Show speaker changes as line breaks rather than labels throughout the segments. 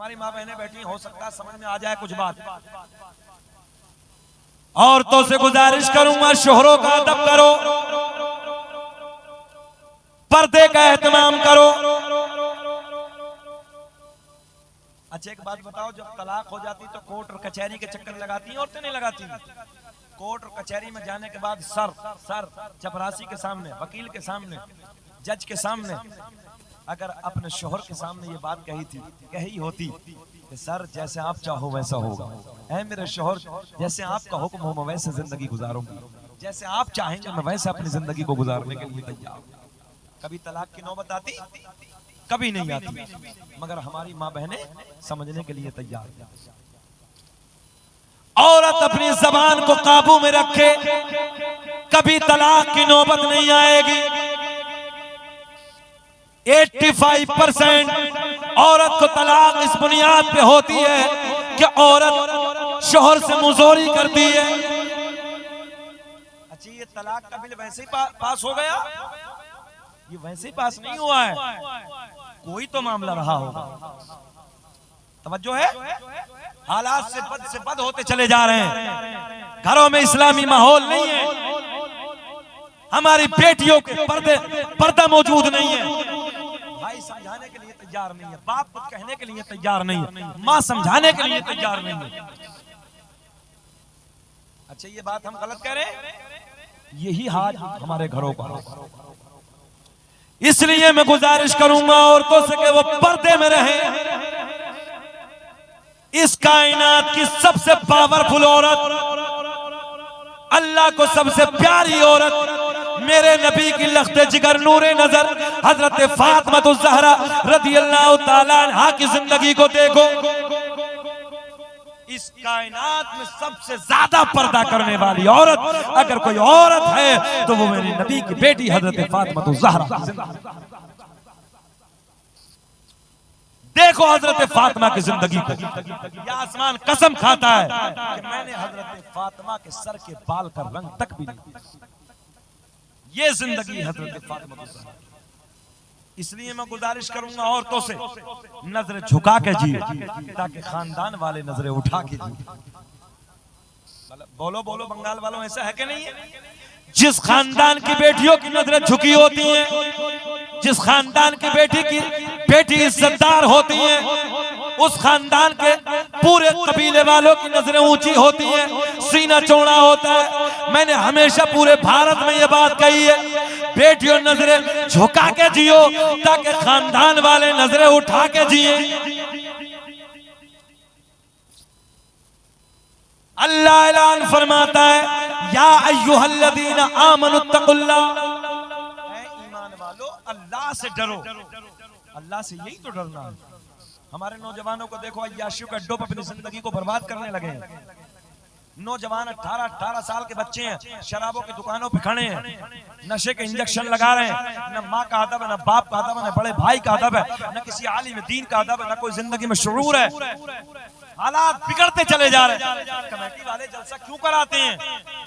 हमारी माँ बहनें बैठी, हो सकता है समझ में आ जाए कुछ बात। औरतों से गुजारिश करूंगा, शोहरों का अदब करो, पर्दे का एहतमाम करो। अच्छा एक बात बताओ, जब तलाक हो जाती तो कोर्ट और कचहरी के चक्कर लगाती हैं औरतें, नहीं लगाती? कोर्ट और कचहरी में जाने के बाद सर चपरासी के सामने, वकील के सामने, जज के सामने अगर अपने शोहर के सामने ये बात कही होती कि सर जैसे आप चाहो वैसा होगा, ऐ मेरे शोहर जैसे आपका हुक्म हो मैं वैसे जिंदगी गुजारूंगी, जैसे आप चाहेंगे मैं वैसे अपनी जिंदगी को गुजारने के लिए तैयार हूं। कभी तलाक की नौबत आती? कभी नहीं आती, मगर हमारी माँ बहनें समझने के लिए तैयार हैं। औरत अपनी जबान को काबू में रखे, कभी तलाक की नौबत नहीं आएगी। 85% औरत को तलाक इस बुनियाद पे होती है कि औरत शोहर से मुजोरी करती है। अच्छा ये तलाक का बिल वैसे ही पास हो गया? ये वैसे ही पास नहीं हुआ है, कोई तो मामला रहा होगा। तवज्जो है? हालात से बद होते चले जा रहे हैं। घरों में इस्लामी माहौल नहीं है, हमारी बेटियों के पर्दा मौजूद नहीं है, भाई समझाने के लिए तैयार नहीं है, बाप कुछ कहने के लिए तैयार नहीं है, माँ समझाने के लिए तैयार नहीं है। अच्छा ये बात हम गलत कह रहे हैं? यही हाल हमारे घरों का। इसलिए मैं गुजारिश करूंगा औरतों से कि वो पर्दे में रहें। इस कायनात की सबसे पावरफुल औरत, अल्लाह को सबसे प्यारी औरत, मेरे नबी की लख्ते जिगर नूरे नजर हजरत फातिमा ज़हरा रदियल्लाहु ताला अन्हा की जिंदगी को देखो। इस कायनात में सबसे ज्यादा पर्दा करने वाली औरत अगर कोई औरत है तो वो मेरी नबी की बेटी हजरत फातिमा ज़हरा। देखो हजरत फातिमा की जिंदगी को, यह आसमान कसम खाता है कि मैंने हजरत फातिमा के सर के बाल का रंग तक भी नहीं। ये जिंदगी हजरत फातिमा। इसलिए मैं गुजारिश करूंगा औरतों से नजरें झुका के जिए ताकि खानदान वाले नजरें उठा के जिए। बोलो बोलो बंगाल वालों, ऐसा है कि नहीं है? जिस खानदान की बेटियों की नजरें झुकी होती हैं, जिस खानदान की बेटी इज्जतदार होती है, उस खानदान के पूरे कबीले वालों की नजरें ऊंची होती हैं, सीना चौड़ा होता है। मैंने हमेशा पूरे भारत में ये बात कही है, बेटियों नजरें झुका के जियो ताकि खानदान वाले नजरें उठा के जिए। अल्लाह ऐलान फरमाता है, या अय्युहल्लज़ीना आमनुत्तकुल्लाह, ईमान वालो अल्लाह से डरो। अल्लाह से यही तो डरना है। हमारे नौजवानों को देखो, अय्याशियों के अड्डों पर अपनी जिंदगी को बर्बाद करने लगे हैं। नौजवान 18 साल के बच्चे हैं, शराबों की दुकानों पे खड़े हैं, नशे के इंजेक्शन लगा रहे हैं। न माँ का अदब है, न बाप का अदब है, न बड़े भाई का अदब है, न किसी आलिम दीन का अदब है, न कोई जिंदगी में शुरूर है। हालात बिगड़ते चले जा रहे हैं। कमेटी वाले जलसा क्यों कराते हैं?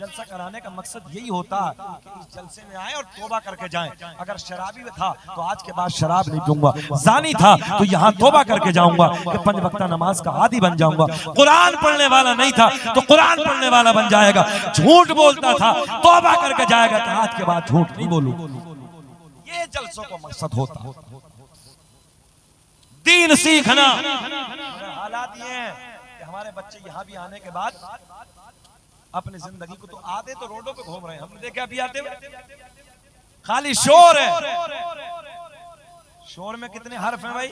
जलसा कराने का मकसद यही होता है कि इस जलसे में आए और तौबा करके जाएं। अगर शराबी था तो आज के बाद शराब नहीं पीऊंगा, जानी था तो यहाँ तौबा करके जाऊंगा कि 5 वक्त नमाज का आदी बन जाऊंगा। कुरान पढ़ने वाला नहीं था तो कुरान पढ़ने वाला बन जाएगा। झूठ बोलता था, तौबा करके जाएगा कि आज के बाद झूठ नहीं बोलूं। ये जलसों का मकसद होता। दीन सीखना। हालात ये हैं कि हमारे बच्चे यहाँ भी आने के बाद अपनी जिंदगी को तो आधे तो रोडों पे घूम रहे हैं, हमने देखा अभी आते हुए। खाली शोर है। शोर में कितने हर्फ हैं भाई?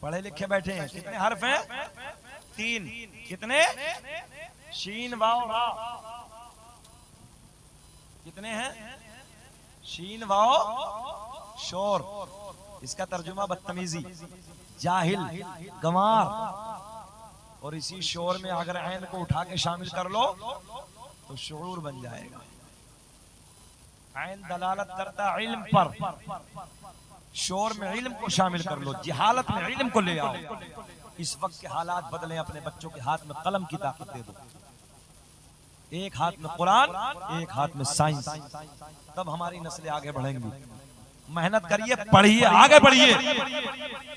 पढ़े लिखे बैठे हैं, कितने हर्फ हैं? 3। कितने? शीन वाव रा। कितने हैं? शीन वाव शोर। इसका तर्जुमा बदतमीजी, जाहिल, गंवार। और इसी शोर में अगर ऐन को उठा के शामिल कर लो तो शऊर बन जाएगा। ऐन दलालत करता इल्म पर, शोर में इल्म को शामिल कर लो, जिहालत में इल्म को ले आओ। इस वक्त के हालात बदले, अपने बच्चों के हाथ में कलम की ताकत दे दो। एक हाथ में कुरान, एक हाथ में साइंस, तब हमारी नस्लें आगे बढ़ेंगी। मेहनत करिए, पढ़िए, आगे बढ़िए।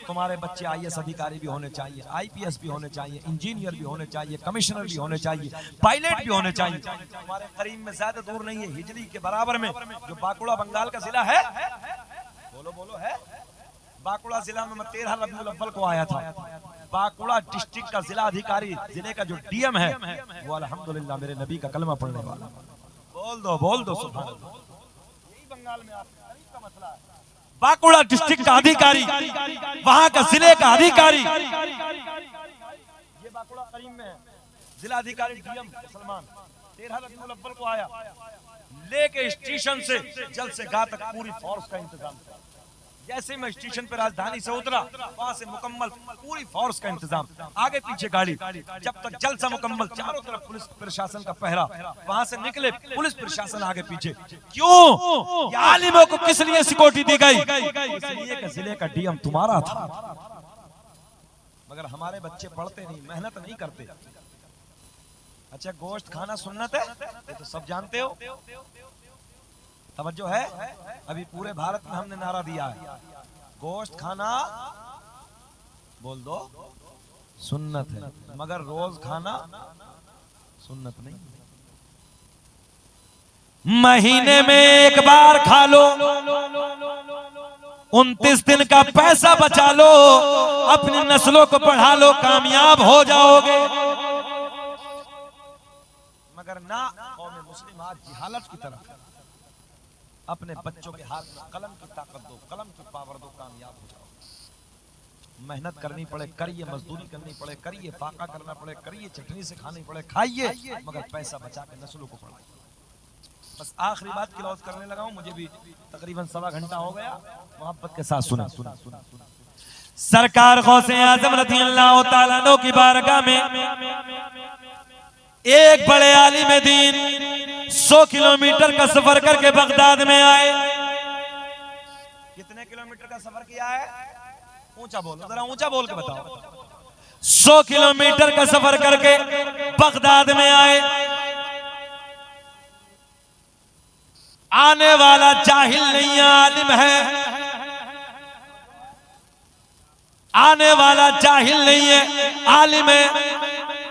तुम्हारे बच्चे आईएएस अधिकारी भी होने चाहिए, आईपीएस भी होने चाहिए, इंजीनियर भी होने चाहिए, कमिश्नर भी होने चाहिए, पायलट भी होने चाहिए। तुम्हारे करीब में ज्यादा दूर नहीं है, हिजरी के बराबर में जो बांकुड़ा बंगाल का जिला है, बोलो बोलो है, बांकुड़ा जिला में मैं 13 रबीउल अव्वल को आया था। बांकुड़ा डिस्ट्रिक्ट का जिला अधिकारी, जिले का जो डीएम है, वो अल्हम्दुलिल्लाह मेरे नबी का कलमा पढ़ने वाला। बोल दो सुभान अल्लाह। यही बंगाल में आपका मसला है। बांकुड़ा डिस्ट्रिक्ट का अधिकारी, वहां का जिले का अधिकारी, ये बांकुड़ा करीम में है, जिला अधिकारी डीएम सलमान 13 रबीउल अव्वल को आया, लेके स्टेशन से जल से गा तक पूरी फोर्स का इंतजाम किया। जैसे मैं स्टेशन पे राजधानी से उतरा, वहां से मुकम्मल पूरी फोर्स का इंतजाम, आगे पीछे गाड़ी, जब तक जलसा मुकम्मल, चारों तरफ पुलिस प्रशासन का पहरा, वहां से निकले पुलिस प्रशासन आगे पीछे। क्यों? आलिमों को किस लिए सिक्योरिटी दी गई? इसलिए कि जिले का डीएम तुम्हारा था। मगर हमारे बच्चे पढ़ते नहीं, मेहनत नहीं करते। अच्छा, गोश्त खाना सुन्नत है, ये तो सब जानते हो। तवज्जो है, अभी पूरे भारत में हमने नारा दिया है, गोश्त खाना बोल दो सुन्नत है, मगर रोज खाना सुन्नत नहीं। महीने में एक बार खा लो, 29 दिन का पैसा बचा लो, अपनी नस्लों को बढ़ा लो, कामयाब हो जाओगे। मगर ना, कौम मुस्लिम आज जिहालत की तरफ, अपने बच्चों के हाथ में कलम की ताकत दो, कलम की पावर दो, कामयाब हो जाओ। मेहनत करनी पड़े करिए, मजदूरी करनी पड़े करिए, फाका करना पड़े करिए, चटनी से खानी पड़े खाइए, मगर पैसा बचा के नस्लों को पढ़ाइए। बस आखिरी बात क्लोज करने लगा हूं, मुझे भी तकरीबन 1.25 घंटा हो गया। मोहब्बत के साथ सुना सरकार गौसे आजम रज़ियल्लाहु ताला अन्हु की बारगाह में एक बड़े आलिम दीन 100 किलोमीटर का सफर करके बगदाद में आए। कितने किलोमीटर का सफर किया है? ऊंचा बोलो, जरा ऊंचा बोल के बताओ। 100 किलोमीटर का सफर करके बगदाद में आए। आने वाला जाहिल नहीं है, आलिम है। आने वाला जाहिल नहीं है, आलिम है।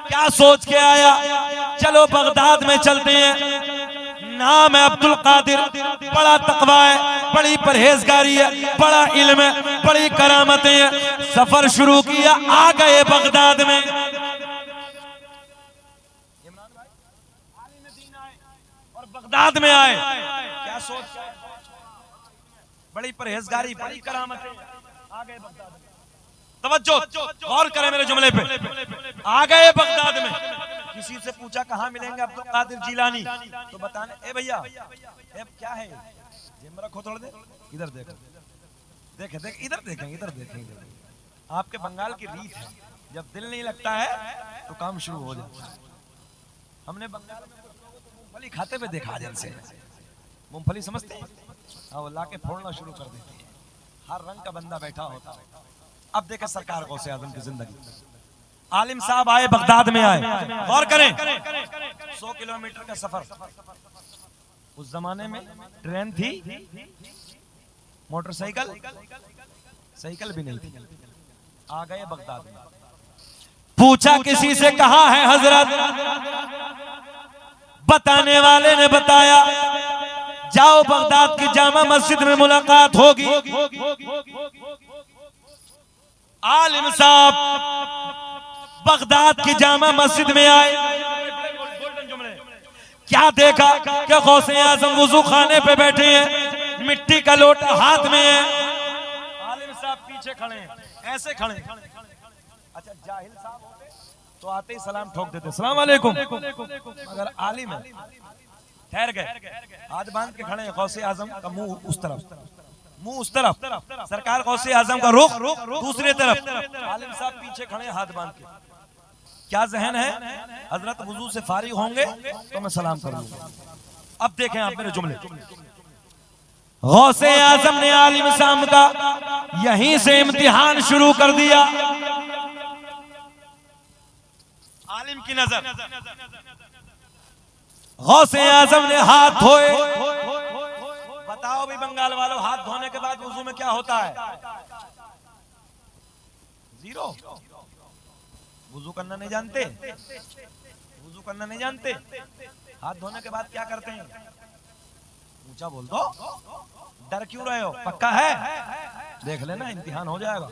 क्या सोच के आया? चलो बगदाद में चलते हैं। नाम है अब्दुल कादिर, बड़ा तकवा है, बड़ी परहेजगारी है, बड़ा इल्म है, बड़ी करामतें हैं। सफर शुरू किया, आ गए बगदाद में। और बगदाद में आए, क्या सोच? बड़ी परहेजगारी, बड़ी करामतें, आ गए बगदाद में। तवज्जो, गौर करें मेरे जुमले पे। आ गए बगदाद में। किसी से पूछा कहाँ मिलेंगे अब्दुल कादिर जिलानी, तो बताने, ए भैया क्या है, जेब रखो थोड़ा देर, इधर देखो, देखे देख, इधर देखें, इधर देखें। आपके बंगाल की रीत है, जब दिल नहीं लगता है तो काम शुरू हो जाता है। हमने बंगाल में मूंगफली खाते हुए देखा जल से। मूंगफली समझते हैं? वो लाके फोड़ना शुरू कर देते हैं। हर रंग का बंदा बैठा होता है। अब देखें सरकार गौसे आजम की जिंदगी। आलिम साहब आए, बगदाद में आए। गौर करें, 100 किलोमीटर का सफर। उस जमाने में ट्रेन थी, मोटरसाइकिल साइकिल भी नहीं थी। आ गए बगदाद में। पूछा किसी से, कहा है हजरत? बताने वाले ने बताया, जाओ बगदाद की जामा मस्जिद में मुलाकात होगी। आलिम साहब बगदाद की जामा मस्जिद में आए। क्या देखा कि गौसे आजम वुजू खाने पे बैठे हैं, मिट्टी का लोटा हाथ में है। आलिम साहब पीछे खड़े हैं, ऐसे खड़े। अच्छा, जाहिल साहब होते तो आते ही सलाम ठोक देते, सलाम वालेकुम। अगर आलिम है, ठहर गए, हाथ बांध के खड़े हैं। गौसे आजम का मुंह उस तरफ, मुंह उस तरफ, सरकार गौसे आजम का रुख दूसरी तरफ। आलिम साहब पीछे खड़े, हाथ बांध के। क्या जहन है? हजरत वुजू से फारिग होंगे तो मैं सलाम करूंगा। अब देखें आप मेरे जुमले। गौसे आजम ने आलिम साहब का यहीं से इम्तिहान शुरू कर दिया। आलिम की नजर, गौसे आजम ने हाथ धोए, बताओ भी बंगाल वालों, हाथ धोने के बाद वुजू में क्या होता है? जीरो। वुजू करना नहीं जानते? वुजू करना नहीं जानते? हाथ धोने के बाद क्या करते हैं? ऊंचा बोल दो, डर क्यों रहे हो? पक्का है? देख लेना, इम्तिहान हो जाएगा।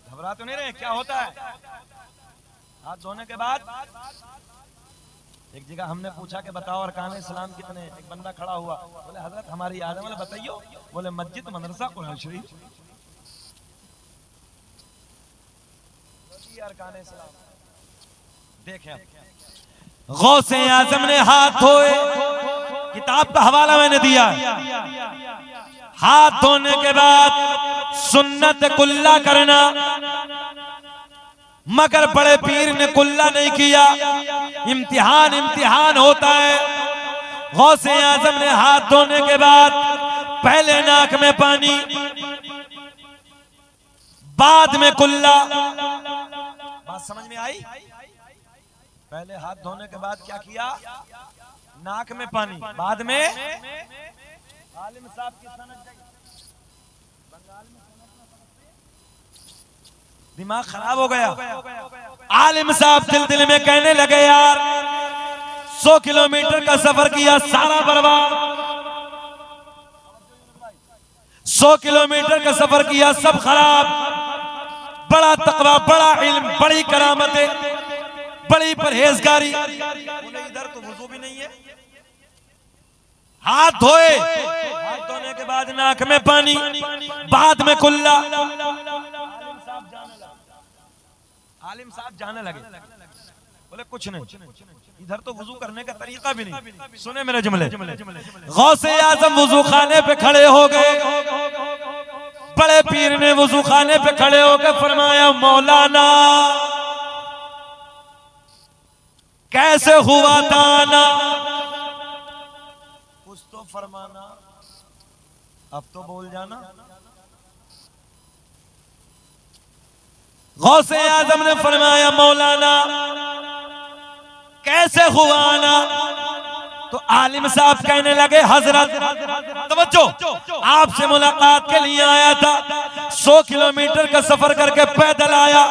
घबरा तो नहीं रहे? क्या होता है हाथ धोने के बाद? एक जगह हमने पूछा कि बताओ अरकान इस्लाम कितने? एक बंदा खड़ा हुआ, बोले हजरत हमारी याद है। बोले बताइयो। बोले मस्जिद, मदरसा, कुरान शरीफ। अरकान इस्लाम देखें। गौसे आजम ने हाथ धोए, किताब का हवाला मैंने दिया। हाथ धोने के बाद सुन्नत कुल्ला करना, मगर बड़े पीर ने कुल्ला नहीं किया। इम्तिहान होता है। गौसे आजम ने हाथ धोने के बाद पहले नाक में पानी, बाद में कुल्ला। बात समझ में आई? पहले हाथ धोने के बाद क्या किया? नाक में पानी, बाद में। आलिम साहब की सनद बंगाल में दिमाग खराब हो गया। आलिम साहब दिल में कहने लगे यार 100 किलोमीटर का सफर किया, सारा बर्बाद। 100 किलोमीटर का सफर किया, सब खराब। बड़ा तकवा, बड़ा इल्म, बड़ी करामतें, बड़ी परहेजगारी। इधर तो वुजू भी नहीं है। हाथ धोए, हाथ धोने के बाद नाक में पानी, बाद में कुल्ला। आलिम साहब जाने लगे, बोले कुछ नहीं, इधर तो वुजू करने का तरीका भी नहीं। सुने मेरे जुमले। गौसे आजम वुजू खाने पे खड़े हो गए। बड़े पीर ने वुजू खाने पे खड़े होकर फरमाया मौलाना कैसे हुआ था ना? कुछ तो फरमाना, अब तो बोल जाना। गौसे आजम ने फरमाया मौलाना कैसे हुआ ना? तो आलिम साहब कहने लगे हजरत तवज्जो, आपसे मुलाकात के लिए आया था, 100 किलोमीटर का सफर करके पैदल आया,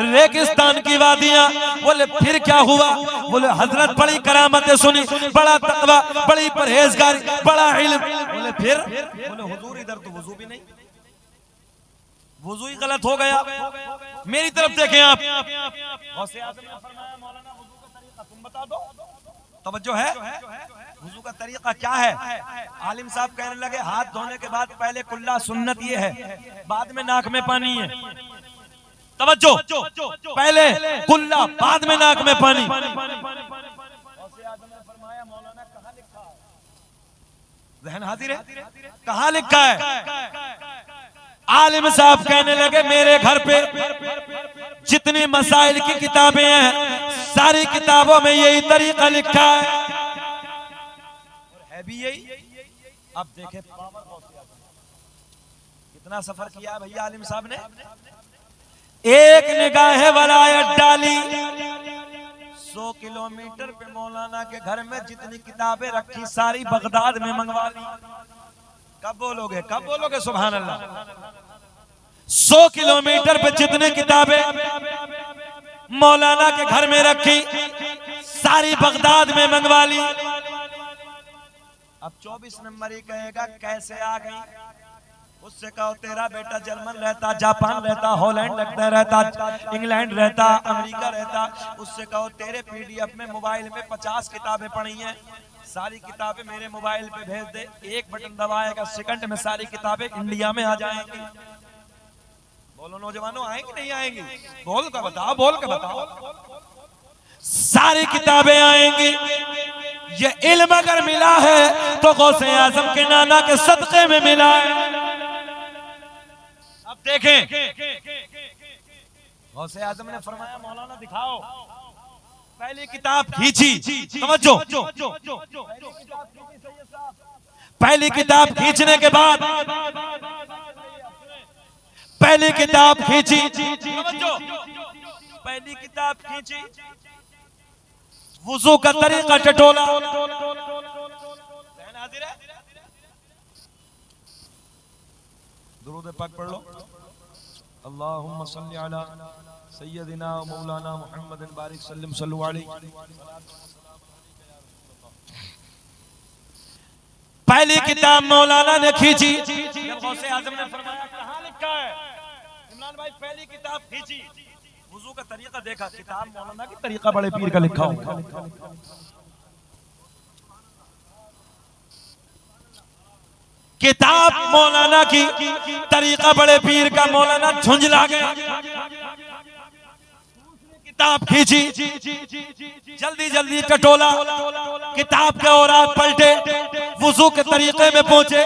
रेगिस्तान की वादियां। बोले फिर क्या हुआ? बोले हजरत बड़ी करामतें सुनी, बड़ा तकवा, बड़ी परहेजगारी, बड़ा इल्म। बोले फिर? बोले हुजूर इधर तो वुजू भी नहीं, वुजू ही गलत हो गया। मेरी तरफ देखें आप। गौसे आज़म ने फरमाया मौलाना वुजू का तरीका तुम बता दो। तवज्जो है? वुजू का तरीका क्या है? आलिम साहब कहने लगे हाथ धोने के बाद पहले कुल्ला, सुन्नत ये है, बाद में नाक में पानी है। तवज्जो, पहले कुल्ला, बाद में नाक में पानी। गौसे आज़म ने फरमाया मौलाना कहाँ लिखा है? ज़हन हाजिर है? कहाँ लिखा है? आलिम साहब कहने लगे मेरे घर पे जितनी मसाइल की किताबें हैं, सारी किताबों में यही तरीका लिखा है भी यही। अब देखे कितना सफर किया भैया आलिम साहब ने। एक निगाह वलायत डाली, 100 किलोमीटर पे मौलाना के घर में जितनी किताबें रखी सारी बगदाद में मंगवा ली। कब बोलोगे? कब बोलोगे सुभान अल्लाह? 100 किलोमीटर पे जितनी किताबें मौलाना के घर में रखी सारी बगदाद में मंगवा ली। अब 24 नंबर ही कहेगा कैसे आ गई? उससे कहो तेरा बेटा जर्मन रहता, जापान रहता, हॉलैंड रहता, इंग्लैंड रहता, अमेरिका रहता। उससे कहो तेरे पीडीएफ में मोबाइल में 50 किताबें पड़ी हैं, सारी किताबें मेरे मोबाइल पे भेज दे। एक बटन दबाएगा, सेकंड में सारी किताबें इंडिया में आ जाएंगी। बोलो नौजवानों, आएंगी नहीं आएंगी? बोल कर बताओ, बोल कर बताओ। सारी किताबें आएंगी। ये इल्म अगर मिला है तो गौसे आजम के नाना के सदक़े में मिला है। अब देखें गौसे आजम ने फरमाया मौलाना दिखाओ। पहली किताब खींची, समझो, पहली किताब खींचने के बाद पहली किताब खींची, समझो, पहली किताब खींची, वुजू का तरीका टटोला। दुरूद पाक पढ़ लो। अल्लाहुम्मा सल्ली अला सय्यदिना मौलाना मुहम्मदिन बारिक सल्लम सल्लु अलैहि। पहली किताब मौलाना ने खींची, गौसे आजम ने फरमाया कहाँ लिखा है इमरान भाई, पहली किताब खींची, वुजू का तरीका देखा, किताब मौलाना की तरीका बड़े पीर का लिखा होगा। किताब मौलाना की तरीका बड़े पीर का, मौलाना झुंझला गया। किताब खींची, जल्दी जल्दी टटोला, किताब के औरात पलटे, वुजू के तरीके में पहुंचे,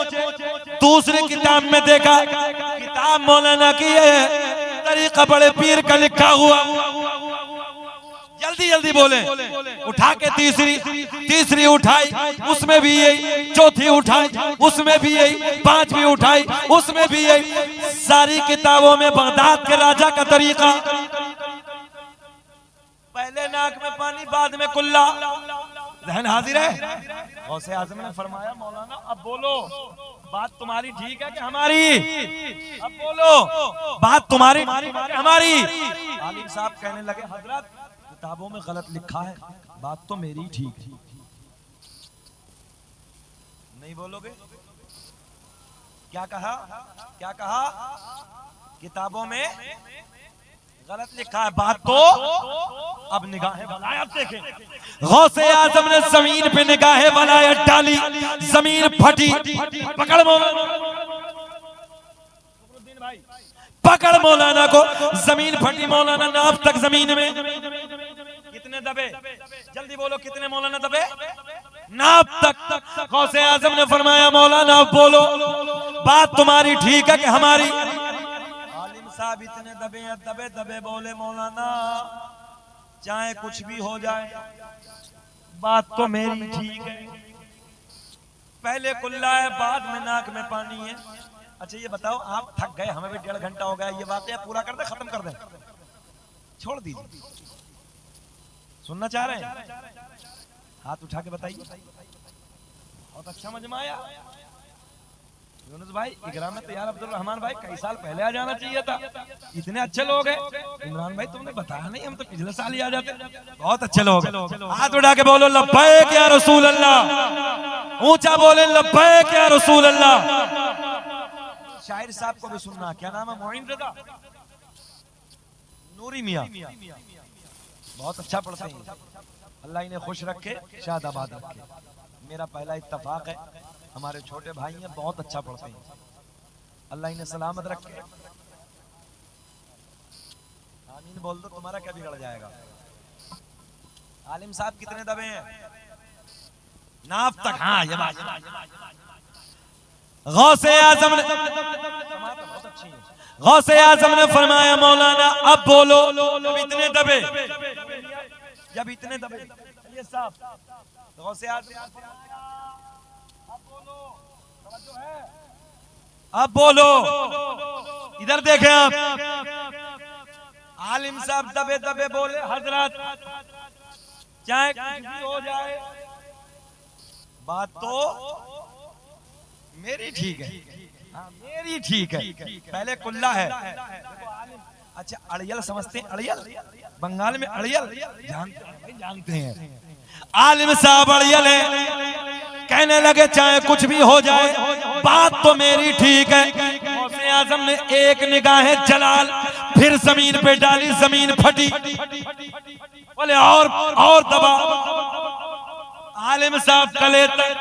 दूसरी किताब में देखा किताब मौलाना की है, तरीका बड़े पीर का लिखा हुआ। जल्दी जल्दी बोले, उठा के तीसरी उठाई, उसमें भी यही, चौथी उठाई, उसमें भी यही, पांचवी उठाई, उसमें भी यही। सारी किताबों में बगदाद के राजा का तरीका, पहले नाक में पानी बाद में कुल्ला। जहन हाजिर है? गौसे आजम ने फरमाया मौलाना अब बोलो, बात तुम्हारी ठीक है कि हमारी? अब बोलो, बात तुम्हारी हमारी? आलिम साहब कहने लगे हजरत किताबों में गलत लिखा है, बात तो मेरी ठीक है। नहीं बोलोगे? क्या कहा? क्या कहा? किताबों में गलत लिखा है, बात तो अब निगाहें बनाए। अब देखें, गौसे आजम ने जमीन पे निगाहें बनाए, डाली, जमीन फटी, पकड़ मौलाना, पकड़ मौलाना को, जमीन फटी, मौलाना नाफ तक जमीन में। कितने दबे? जल्दी बोलो, कितने मौलाना दबे? नाफ तक। गौसे आजम ने फरमाया मौलाना अब बोलो, बात तुम्हारी ठीक है कि हमारी? आलिम साहब इतने दबे हैं, दबे दबे बोले मौलाना चाहे कुछ भी हो जाए, बात तो मेरी ठीक है। पहले कुल्ला है, बाद में नाक में पानी है। अच्छा ये बताओ, आप थक गए, हमें भी 1.5 घंटा हो गया, ये वाकया पूरा कर दे, खत्म कर दे, छोड़ दीजिए। सुनना चाह रहे हैं? हाथ उठा के बताइए। बहुत अच्छा मजमा आया यूनुस भाई, इकराम में तैयार अब्दुल रहमान भाई कई साल पहले आ जाना चाहिए था, इतने अच्छे लोग हैं। इमरान भाई तुमने बताया नहीं, हम तो पिछले साल ही आ जाते। बहुत अच्छे लोग। हाथ उठा के बोलो लब्बैक या रसूल अल्लाह, ऊंचा बोले लब्बैक या रसूल अल्लाह। शायर साहब को भी सुनना, क्या नाम है? मोइन रजा नूरी मियां, बहुत अच्छा पढ़ते हैं। अल्लाह इन्हें खुश रखे, शादाबाद रखे। मेरा पहला इत्तफाक है, हमारे छोटे भाई हैं, बहुत अच्छा पढ़ते हैं, अल्लाह इन्हें सलामत रखे। आमीन बोल दो, तुम्हारा क्या बिगड़ जाएगा। आलिम साहब कितने दबे हैं? नाफ तक। हाँ ये बात। गौसे आजम ने, बहुत अच्छी है, गौसे आजम ने फरमाया मौलाना अब बोलो, जब इतने दबे, जब इतने दबे, ये साहब गौसे आजम अब बोलो, इधर देखें आप। आलिम साहब दबे दबे बोले हजरत चाहे कुछ भी हो जाए, बात तो मेरी ठीक है। हाँ, मेरी ठीक है। पहले कुल्ला है। अच्छा अड़ियल समझते हैं? अड़ियल बंगाल में अड़ियल जानते हैं। आलिम साहब अड़ियल है, कहने लगे चाहे कुछ भी हो जाए, बात तो मेरी ठीक है। गौसे आजम ने एक निगाहें जलाल फिर जमीन पे डाली, जमीन फटी, बोले और दबा। आलिम साहब गले तक।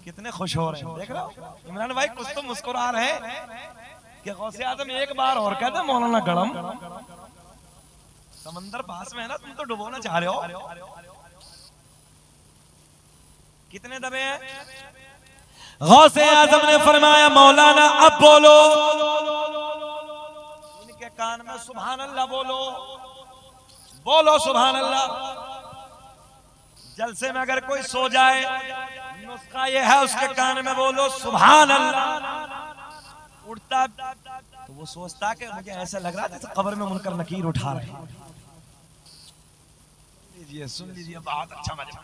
कितने खुश हो रहे हैं, देख रहे हो इमरान भाई, कुछ तो मुस्कुरा रहे हैं कि गौसे आजम एक बार और कहते मौलाना गड़म, समंदर पास में है ना, तुम तो डुबोना चाह रहे हो। कितने दबे हैं? गौसे आजम ने फरमाया मौलाना अब बोलो, इनके कान में सुभान अल्लाह बोलो, बोलो सुभान अल्लाह। जलसे में अगर कोई सो जाए, नुस्खा ये है उसके कान में बोलो सुभान अल्लाह। उठता तो वो सोचता कि मुझे ऐसा लग रहा है जैसे कब्र में मुनकर नकीर उठा रहे हैं। लीजिए, सुन लीजिए, बहुत अच्छा मजा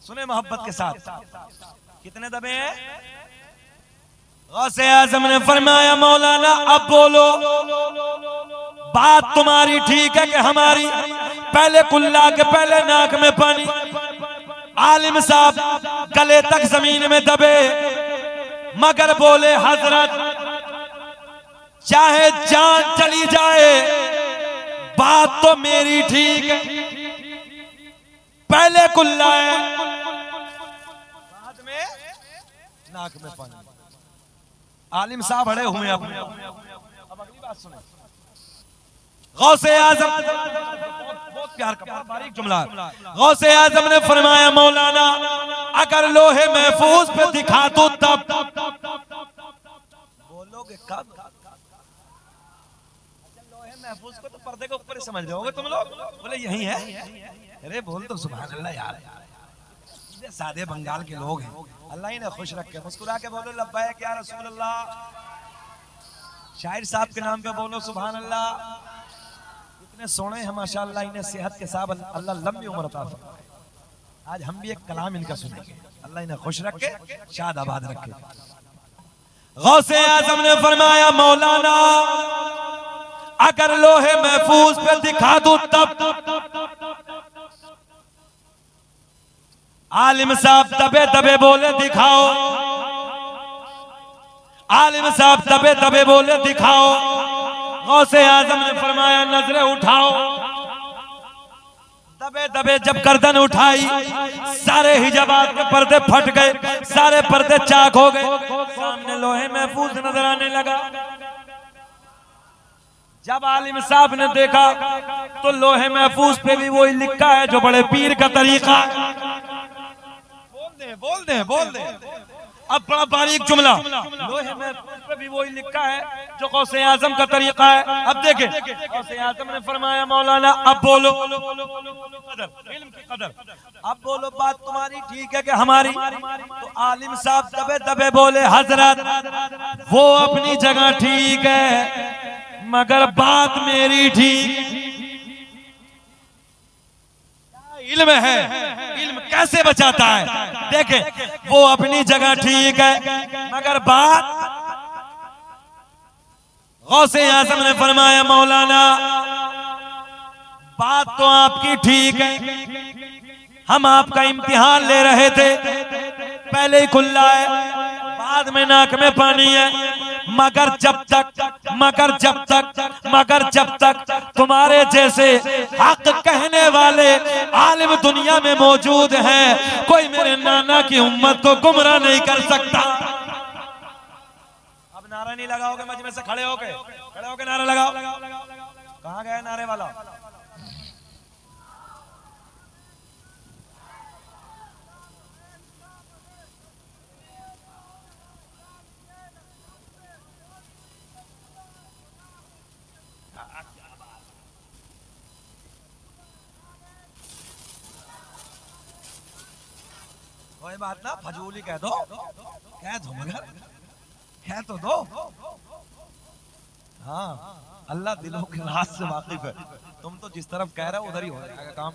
सुने मोहब्बत के साथ। कितने दबे हैं? गौसे आजम ने फरमाया मौलाना अब बोलो, बात तुम्हारी ठीक है कि हमारी? पहले कुल्ला के पहले नाक में पानी, आलिम साहब गले तक जमीन में दबे, मगर बोले हजरत चाहे जान चली जाए बात तो मेरी ठीक है। पहले कुल्ला है, बाद में नाक में पानी। आलिम साहब अड़े हुए हैं अपने। अब अगली बात सुने। गौसे आजम, बहुत प्यार का बारीक जुमला। गौसे आजम ने फरमाया मौलाना अगर लोहे महफूज पे दिखा दो तब बोलोगे कब? लोहे महफूज को तो पर्दे के ऊपर ही समझ रहे तुम लोग। बोले यही है। अरे बोल तो सुभान अल्लाह यार, सादे बंगाल के लोग हैं, अल्लाह ही ने खुश रखे। मुस्कुरा के बोलो लब्बैक या रसूल अल्लाह। शायर साहब के नाम पे बोलो सुभान अल्लाह। इतने सोने हैं माशाअल्लाह, इन्हें सेहत के साथ अल्लाह लंबी उम्र अता फरमाए। आज हम भी एक कलाम इनका सुनेंगे, अल्लाह इन्हें खुश रखे, शाद आबाद रखे। गौसे आजम ने फरमाया मौलाना अगर लोहे महफूज पे दिखा दूं तब। आलिम साहब दबे दबे बोले दिखाओ, आलिम साहब दबे दबे बोले दिखाओ। गौसे आजम ने फरमाया नजरें उठाओ। दबे दबे जब गर्दन उठाई सारे हिजाबात के पर्दे फट गए, सारे पर्दे चाक हो गए, सामने लोहे महफूज नजर आने लगा। जब आलिम साहब ने देखा तो लोहे महफूज पे भी वही लिखा है जो बड़े पीर का तरीका। बोल दे। अब बड़ा बारीक जुमला, लोहे महफूज पे भी वही लिखा है जो गौसे आजम का तरीका है। अब देखे गौसे आजम ने फरमाया मौलाना अब बोलो, इल्म की कदर, अब बोलो बात तुम्हारी ठीक है कि हमारी? तो आलिम साहब दबे दबे बोले हजरत वो अपनी जगह ठीक है मगर बात मेरी ठीक। इल्म है, इल्म कैसे बचाता है? देखे वो अपनी जगह ठीक है मगर बात। गौसे आजम ने फरमाया मौलाना बात तो आपकी ठीक है, हम आपका इम्तिहान ले रहे थे, पहले ही खुला है बाद में नाक में पानी है, मगर जब तक तुम्हारे जैसे हक कहने वाले आलिम दुनिया में मौजूद हैं, कोई मेरे नाना की उम्मत को गुमराह नहीं कर सकता। अब नारा नहीं लगाओगे मजमे से खड़े होके नारा लगाओ। कहां गया नारे वाला? कोई बात ना, फजूली कह दो, कह दो मगर कह तो दो। हाँ अल्लाह दिलों के राज से वाकिफ है, तुम तो जिस तरफ कह रहे हो उधर ही हो जाएगा काम।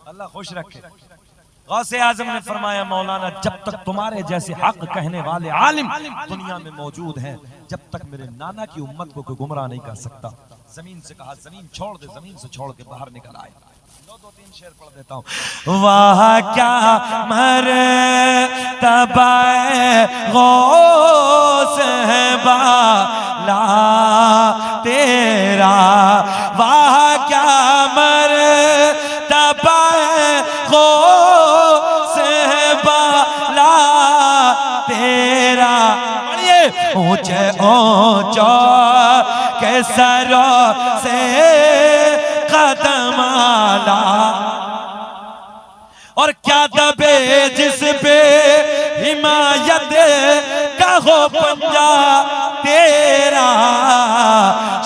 अल्लाह खुश रखे। गौसे आजम ने फरमाया मौलाना जब तक तुम्हारे जैसे हक कहने वाले आलिम दुनिया में मौजूद हैं, जब तक मेरे नाना की उम्मत को कोई गुमराह नहीं कर सकता। जमीन से कहा जमीन छोड़ दे, जमीन से छोड़ के बाहर निकल आए। दो तीन शेर पढ़ देता हूँ। वाह क्या मर्तबा गौस है बाला तेरा, वाह क्या मर्तबा गौस है बाला तेरा। ऊंचे ऊंचा के सरों से कदम आला, और क्या दबे जिस पे हिमायत का हो पंजा तेरा,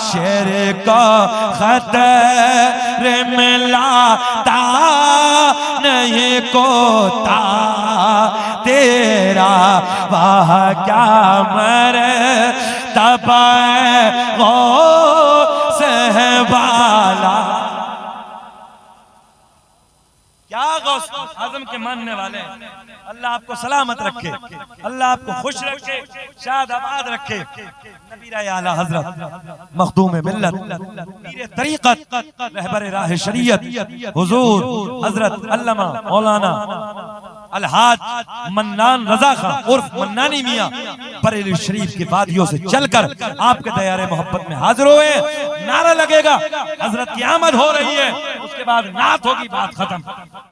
शेर को खतरे में लाता नहीं कोता तेरा। वाह क्या मर्तबा गौस है बाला, क्या गौस आजम के मानने वाले हैं। अल्लाह आपको सलामत रखे, अल्लाह आपको खुश रखे, शाद आबाद रखे। नबीरा आला हजरत मखदूम मिल्लत पीर तरीक़त रहबर राह शरीयत हुजूर हजरत अल्लामा मौलाना अलहाज मन्नान रजा खां उर्फ मन्नानी मियां बरेली शरीफ की वादियों से चलकर आपके दयारे मोहब्बत में हाजिर हुए। नारा लगेगा, हजरत की आमद हो रही है, उसके बाद नात होगी, बात खत्म।